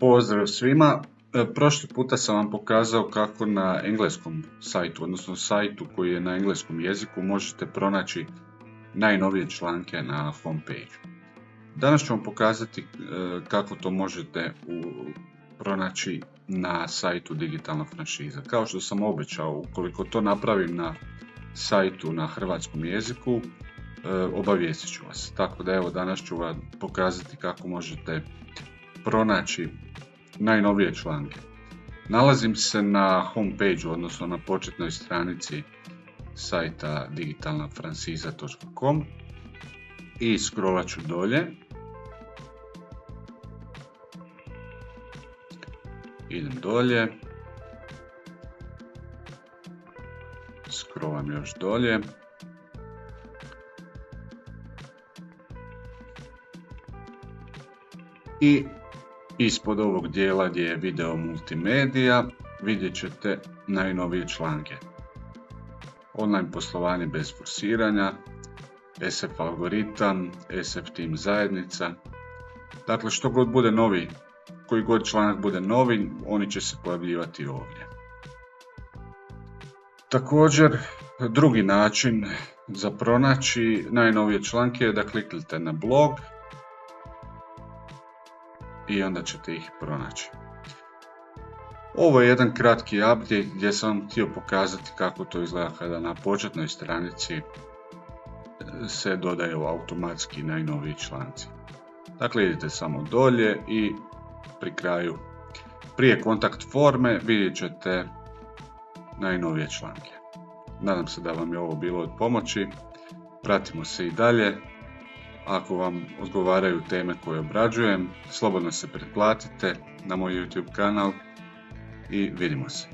Pozdrav svima. Prošli puta sam vam pokazao kako na engleskom sajtu, odnosno sajtu koji je na engleskom jeziku, možete pronaći najnovije članke na homepage. Danas ću vam pokazati kako to možete pronaći na sajtu Digitalna franšiza. Kao što sam obećao, ukoliko to napravim na sajtu na hrvatskom jeziku, obavijestit ću vas. Tako da evo, danas ću vam pokazati kako možete pronaći najnovije članke. Nalazim se na homepage, odnosno na početnoj stranici sajta digitalnafranšiza.com i scrollat ću dolje. Idem dolje. Scrollam još dolje. I ispod ovog dijela gdje je video multimedija vidjet ćete najnovije članke. Online poslovanje bez forsiranja, SF algoritam, SF tim zajednica. Dakle, što god bude novi, koji god članak bude novi, oni će se pojavljivati ovdje. Također, drugi način za pronaći najnovije članke je da kliknete na blog i onda ćete ih pronaći. Ovo je jedan kratki update gdje sam vam htio pokazati kako to izgleda kada na početnoj stranici se dodaju automatski najnoviji članci. Dakle, idete samo dolje i pri kraju, prije kontakt forme, vidjet ćete najnovije članke. Nadam se da vam je ovo bilo od pomoći. Pratimo se i dalje. Ako vam odgovaraju teme koje obrađujem, slobodno se pretplatite na moj YouTube kanal i vidimo se.